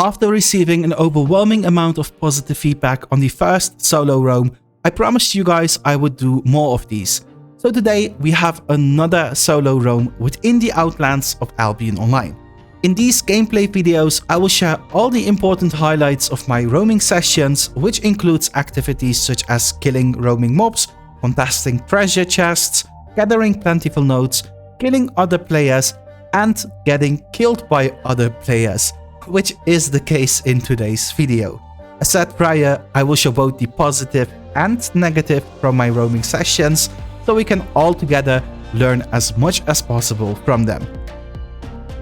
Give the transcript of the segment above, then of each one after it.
After receiving an overwhelming amount of positive feedback on the first solo roam, I promised you guys I would do more of these. So today we have another solo roam within the Outlands of Albion Online. In these gameplay videos, I will share all the important highlights of my roaming sessions, which includes activities such as killing roaming mobs, contesting treasure chests, gathering plentiful nodes, killing other players, and getting killed by other players, which is the case in today's video. As said prior, I will show both the positive and negative from my roaming sessions, so we can all together learn as much as possible from them.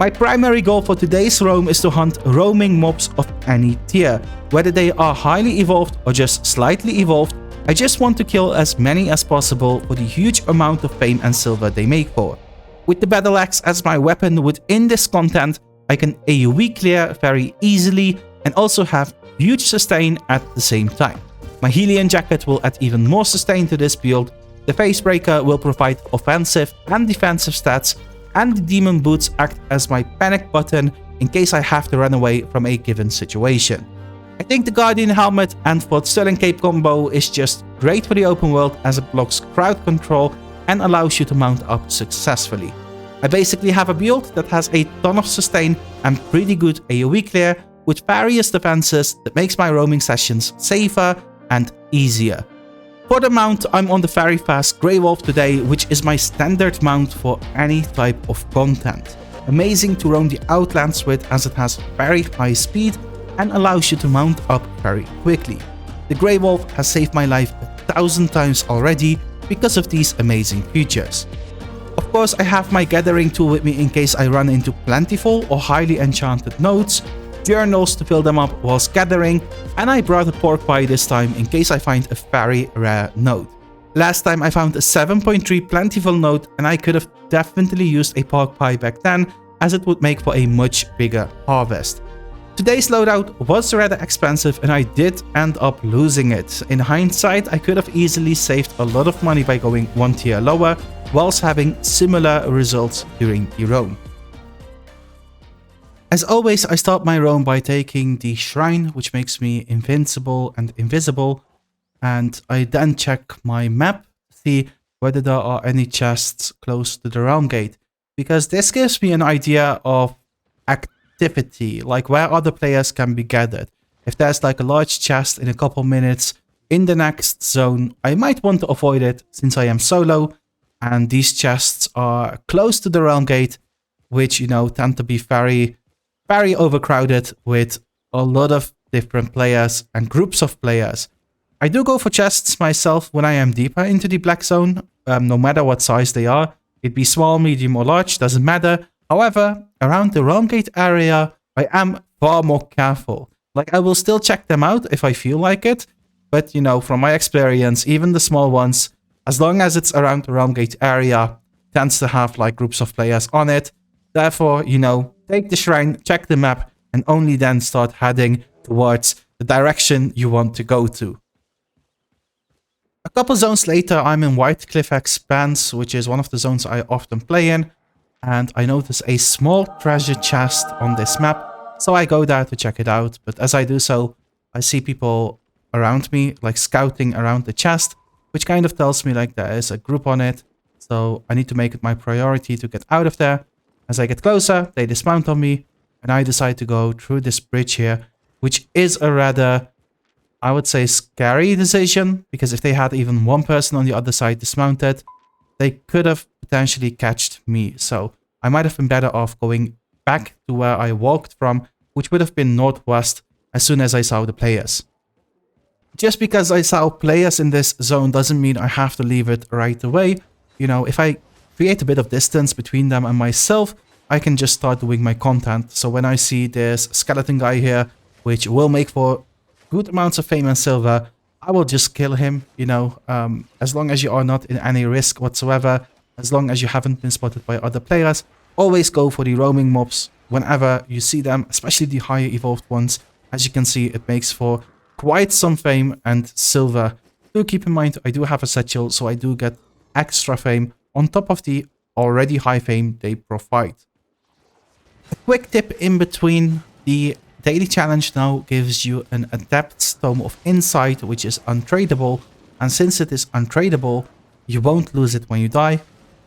My primary goal for today's roam is to hunt roaming mobs of any tier, whether they are highly evolved or just slightly evolved. I just want to kill as many as possible for the huge amount of fame and silver they make for. With the battle axe as my weapon within this content, I can AoE clear very easily and also have huge sustain at the same time. My Helion jacket will add even more sustain to this build, the facebreaker will provide offensive and defensive stats, and the demon boots act as my panic button in case I have to run away from a given situation. I think the Guardian helmet and Fort Sterling cape combo is just great for the open world as it blocks crowd control and allows you to mount up successfully. I basically have a build that has a ton of sustain and pretty good AoE clear with various defenses that makes my roaming sessions safer and easier. For the mount, I'm on the very fast Grey Wolf today, which is my standard mount for any type of content. Amazing to roam the Outlands with as it has very high speed and allows you to mount up very quickly. The Grey Wolf has saved my life 1,000 times already because of these amazing features. Of course, I have my gathering tool with me in case I run into plentiful or highly enchanted nodes, journals to fill them up whilst gathering, and I brought a pork pie this time in case I find a very rare node. Last time I found a 7.3 plentiful node and I could have definitely used a pork pie back then as it would make for a much bigger harvest. Today's loadout was rather expensive and I did end up losing it. In hindsight, I could have easily saved a lot of money by going one tier lower whilst having similar results during the roam. As always, I start my roam by taking the shrine, which makes me invincible and invisible, and I then check my map to see whether there are any chests close to the realm gate, because this gives me an idea of activity, like where other players can be gathered. If there's like a large chest in a couple minutes in the next zone, I might want to avoid it since I am solo, and these chests are close to the realm gate, which, you know, tend to be very overcrowded with a lot of different players and groups of players. I do go for chests myself when I am deeper into the black zone, no matter what size they are. It be small, medium or large, doesn't matter. However, around the realm gate area, I am far more careful. Like, I will still check them out if I feel like it, but you know, from my experience, even the small ones, as long as it's around the realm gate area, tends to have like groups of players on it. Therefore, you know, take the shrine, check the map, and only then start heading towards the direction you want to go to. A couple zones later, I'm in White Cliff Expanse, which is one of the zones I often play in, and I notice a small treasure chest on this map, so I go there to check it out. But as I do so, I see people around me, like scouting around the chest, which kind of tells me like there is a group on it, so I need to make it my priority to get out of there. As I get closer, they dismount on me, and I decide to go through this bridge here, which is a rather, I would say, scary decision, because if they had even one person on the other side dismounted, they could have potentially catched me. So I might have been better off going back to where I walked from, which would have been northwest, as soon as I saw the players. Just because I saw players in this zone doesn't mean I have to leave it right away. You know, if I create a bit of distance between them and myself, I can just start doing my content. So when I see this skeleton guy here, which will make for good amounts of fame and silver, I will just kill him, you know, as long as you are not in any risk whatsoever, as long as you haven't been spotted by other players. Always go for the roaming mobs whenever you see them, especially the higher evolved ones. As you can see, it makes for quite some fame and silver. Do keep in mind, I do have a satchel, so I do get extra fame on top of the already high fame they provide. A quick tip in between: the daily challenge now gives you an Adept's Tome of Insight, which is untradeable. And since it is untradeable, you won't lose it when you die.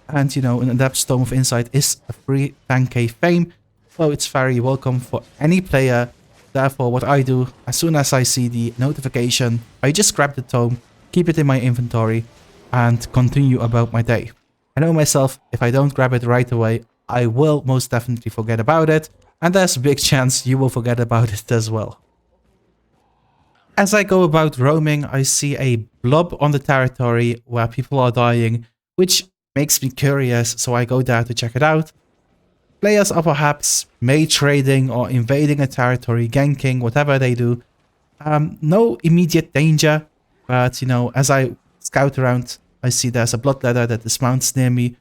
And you know, an Adept's Tome of Insight is a free 10k fame, so it's very welcome for any player. Therefore, what I do, as soon as I see the notification, I just grab the tome, keep it in my inventory, and continue about my day. I know myself, if I don't grab it right away, I will most definitely forget about it, and there's a big chance you will forget about it as well. As I go about roaming, I see a blob on the territory where people are dying, which makes me curious, so I go there to check it out. Players are perhaps mage trading or invading a territory, ganking, whatever they do. No immediate danger, but you know, as I scout around, I see there's a blood ladder that dismounts near me,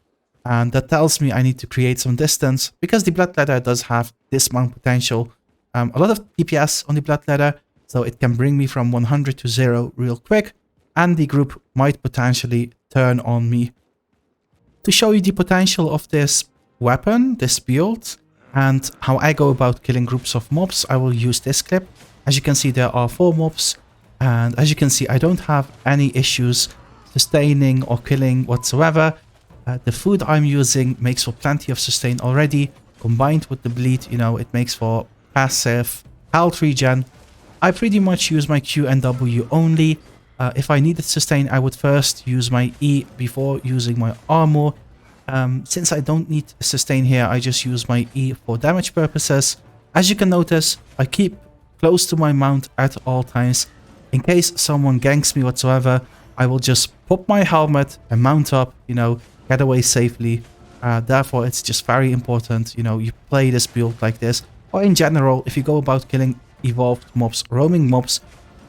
and that tells me I need to create some distance, because the blood ladder does have dismount potential. A lot of DPS on the blood ladder, so it can bring me from 100 to 0 real quick, and the group might potentially turn on me. To show you the potential of this weapon, this build, and how I go about killing groups of mobs, I will use this clip. As you can see, there are 4 mobs, and as you can see, I don't have any issues sustaining or killing whatsoever. The food I'm using makes for plenty of sustain already. Combined with the bleed, you know, it makes for passive health regen. I pretty much use my Q and W only. If I needed sustain, I would first use my E before using my armor. Since I don't need sustain here, I just use my E for damage purposes. As you can notice, I keep close to my mount at all times. In case someone ganks me whatsoever, I will just pop my helmet and mount up, you know, get away safely. Therefore, it's just very important, you know, you play this build like this. Or in general, if you go about killing evolved mobs, roaming mobs,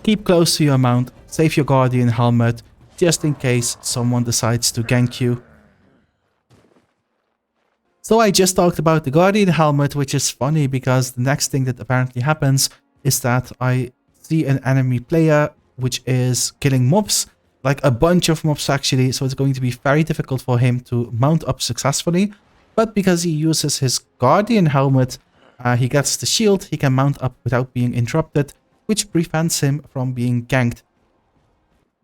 keep close to your mount, save your guardian helmet, just in case someone decides to gank you. So I just talked about the guardian helmet, which is funny because the next thing that apparently happens is that I see an enemy player which is killing mobs, like a bunch of mobs actually, so it's going to be very difficult for him to mount up successfully. But because he uses his guardian helmet, he gets the shield, he can mount up without being interrupted, which prevents him from being ganked.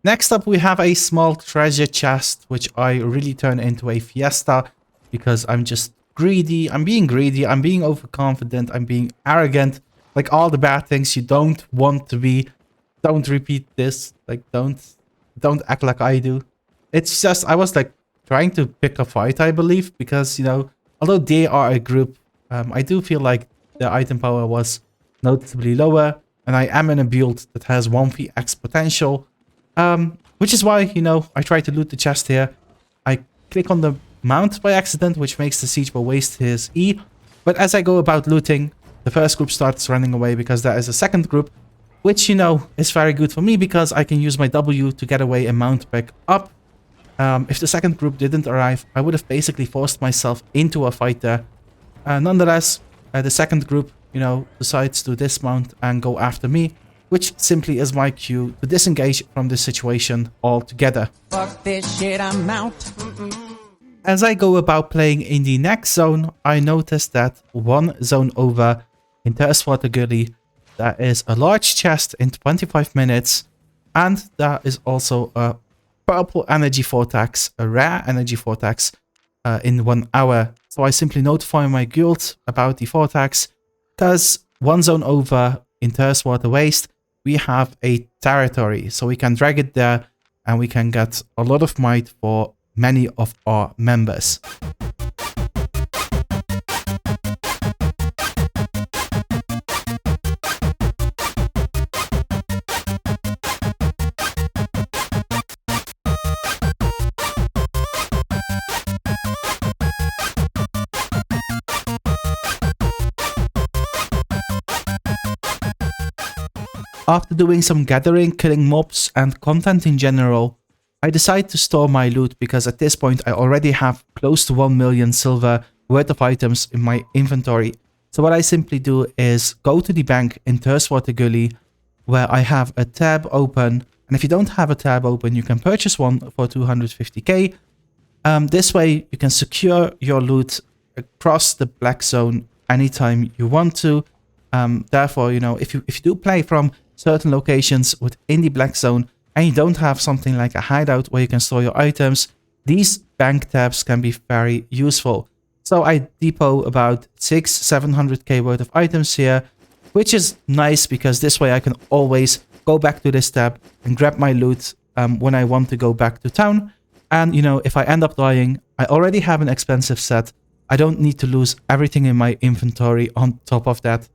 Next up, we have a small treasure chest, which I really turn into a Fiesta because I'm just greedy. I'm being greedy, I'm being overconfident, I'm being arrogant, like all the bad things you don't want to be. Don't repeat this, like don't act like I do. It's just, I was like trying to pick a fight, I believe, because, you know, although they are a group, I do feel like the item power was noticeably lower, and I am in a build that has 1vx potential, which is why, you know, I try to loot the chest here. I click on the mount by accident, which makes the siege bow waste his E, but as I go about looting, the first group starts running away because there is a second group, which, you know, is very good for me because I can use my W to get away and mount back up. If the second group didn't arrive, I would have basically forced myself into a fight there. Nonetheless, the second group, you know, decides to dismount and go after me, which simply is my cue to disengage from this situation altogether. Fuck this shit, I'm out. As I go about playing in the next zone, I notice that one zone over in Terswater Gully, there is a large chest in 25 minutes, and there is also a purple energy vortex, a rare energy vortex, in 1 hour. So I simply notify my guild about the vortex, because one zone over in Terswater Waste, we have a territory, so we can drag it there, and we can get a lot of might for many of our members. After doing some gathering, killing mobs, and content in general, I decide to store my loot because at this point I already have close to 1 million silver worth of items in my inventory. So what I simply do is go to the bank in Terswater Gully, where I have a tab open, and if you don't have a tab open, you can purchase one for 250k. This way you can secure your loot across the black zone anytime you want to. Therefore, you know, if you do play from certain locations within the black zone and you don't have something like a hideout where you can store your items, these bank tabs can be very useful. So I depot about 600-700k worth of items here, which is nice because this way I can always go back to this tab and grab my loot when I want to go back to town. And, you know, if I end up dying, I already have an expensive set. I don't need to lose everything in my inventory on top of that.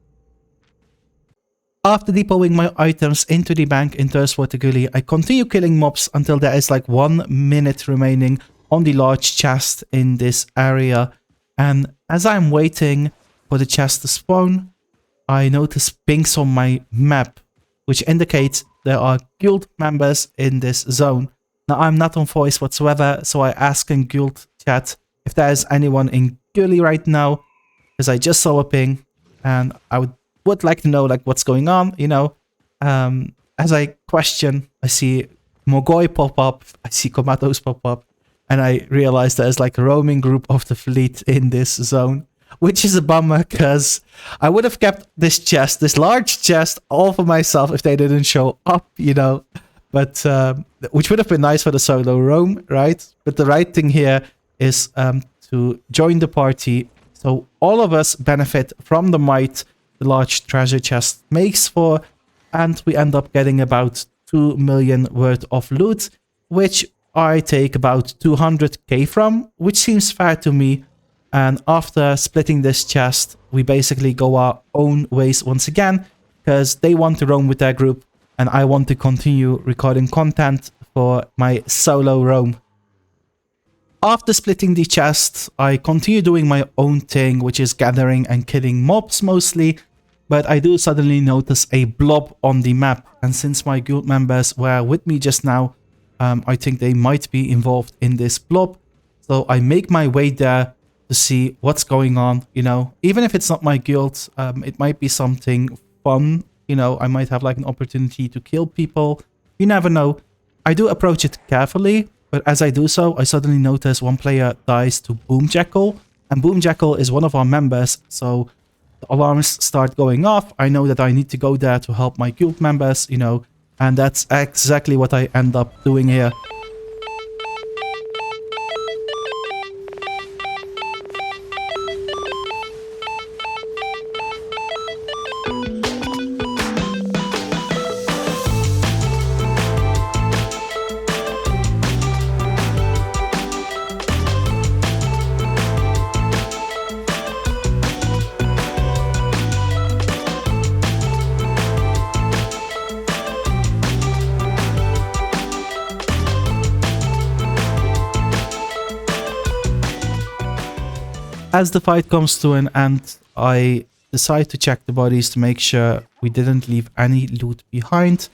After depoting my items into the bank in Thirstwater Gully, I continue killing mobs until there is like 1 minute remaining on the large chest in this area. And as I'm waiting for the chest to spawn, I notice pings on my map, which indicates there are guild members in this zone. Now, I'm not on voice whatsoever, so I ask in guild chat if there is anyone in Gully right now, because I just saw a ping, and I would like to know like what's going on, you know. As I question, I see Mogoi pop up, I see Komatos pop up, and I realize there's like a roaming group of the fleet in this zone, which is a bummer because I would have kept this chest, this large chest, all for myself if they didn't show up, you know. But which would have been nice for the solo roam, right? But the right thing here is to join the party, so all of us benefit from the might the large treasure chest makes for, and we end up getting about 2 million worth of loot, which I take about 200k from, which seems fair to me. And after splitting this chest, we basically go our own ways once again, because they want to roam with their group, and I want to continue recording content for my solo roam. After splitting the chest, I continue doing my own thing, which is gathering and killing mobs mostly, but I do suddenly notice a blob on the map, and since my guild members were with me just now, I think they might be involved in this blob. So I make my way there to see what's going on, you know. Even if it's not my guild, it might be something fun, you know. I might have like an opportunity to kill people. You never know. I do approach it carefully, but as I do so, I suddenly notice one player dies to Boomjackal, and Boomjackal is one of our members, so the alarms start going off. I know that I need to go there to help my guild members, you know, and that's exactly what I end up doing here. As the fight comes to an end, I decide to check the bodies to make sure we didn't leave any loot behind.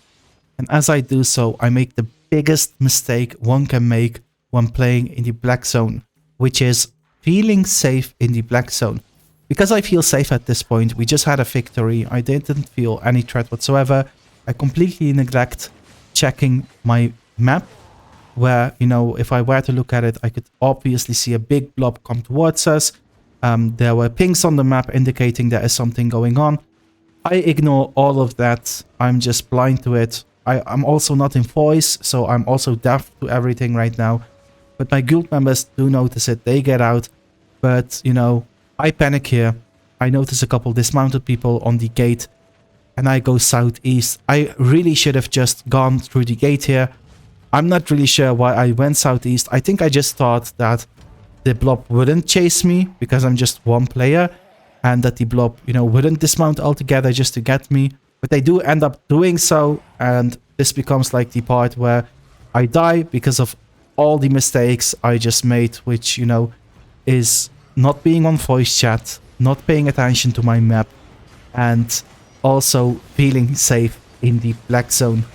And as I do so, I make the biggest mistake one can make when playing in the black zone, which is feeling safe in the black zone. Because I feel safe at this point, we just had a victory, I didn't feel any threat whatsoever. I completely neglect checking my map, where, you know, if I were to look at it, I could obviously see a big blob come towards us. There were pings on the map indicating there is something going on. I ignore all of that. I'm just blind to it. I'm also not in voice, so I'm also deaf to everything right now. But my guild members do notice it. They get out. But, you know, I panic here. I notice a couple dismounted people on the gate, and I go southeast. I really should have just gone through the gate here. I'm not really sure why I went southeast. I think I just thought that the blob wouldn't chase me because I'm just one player, and that the blob, you know, wouldn't dismount altogether just to get me. But they do end up doing so, and this becomes like the part where I die because of all the mistakes I just made, which, you know, is not being on voice chat, not paying attention to my map, and also feeling safe in the black zone.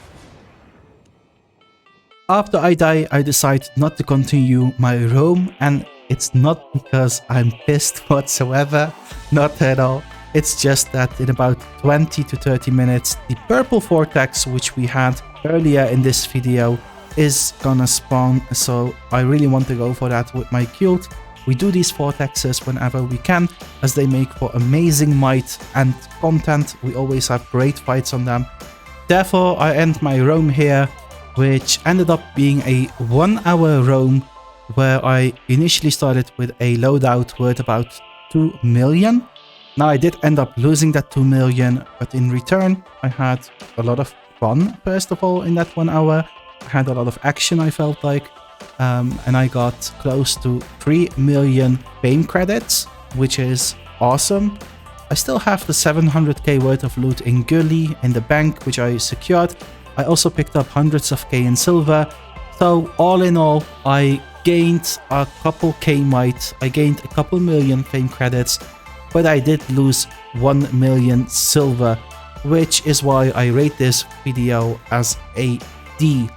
After I die, I decide not to continue my roam, and it's not because I'm pissed whatsoever, not at all. It's just that in about 20 to 30 minutes, the purple Vortex, which we had earlier in this video, is gonna spawn, so I really want to go for that with my guild. We do these vortexes whenever we can, as they make for amazing might and content. We always have great fights on them. Therefore, I end my roam here, which ended up being a 1-hour roam, where I initially started with a loadout worth about 2 million. Now I did end up losing that 2 million, but in return I had a lot of fun, first of all, in that 1 hour. I had a lot of action, I felt like, and I got close to 3 million fame credits, which is awesome. I still have the 700k worth of loot in Gully in the bank, which I secured. I also picked up hundreds of K in silver. So all in all, I gained a couple K might, I gained a couple million fame credits, but I did lose 1 million silver, which is why I rate this video as a D.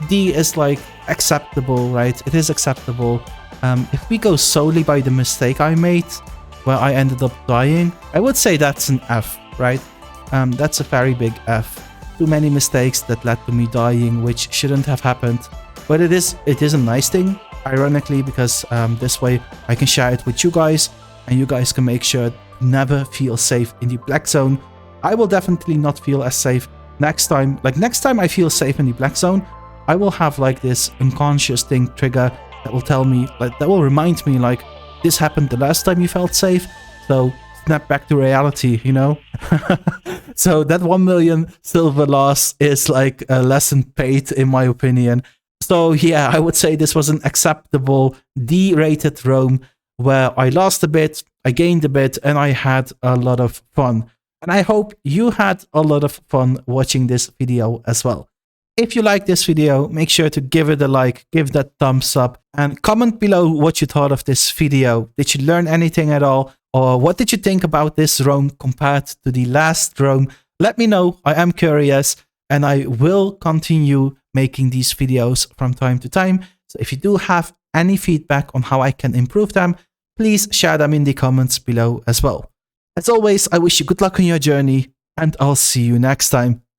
D is like acceptable, right? It is acceptable. If we go solely by the mistake I made, where I ended up dying, I would say that's an F, right? That's a very big F. Too many mistakes that led to me dying, which shouldn't have happened. But it is a nice thing, ironically, because this way I can share it with you guys, and you guys can make sure never feel safe in the black zone. I will definitely not feel as safe next time. Like next time I feel safe in the black zone, I will have like this unconscious thing trigger that will tell me, like, that will remind me, like, this happened the last time you felt safe, so snap back to reality, you know? So that 1 million silver loss is like a lesson paid, in my opinion. So yeah, I would say this was an acceptable D-rated roam, where I lost a bit, I gained a bit, and I had a lot of fun. And I hope you had a lot of fun watching this video as well. If you like this video, make sure to give it a like, give that thumbs up, and comment below what you thought of this video. Did you learn anything at all? Or what did you think about this roam compared to the last roam? Let me know, I am curious, and I will continue making these videos from time to time. So if you do have any feedback on how I can improve them, please share them in the comments below as well. As always, I wish you good luck on your journey, and I'll see you next time.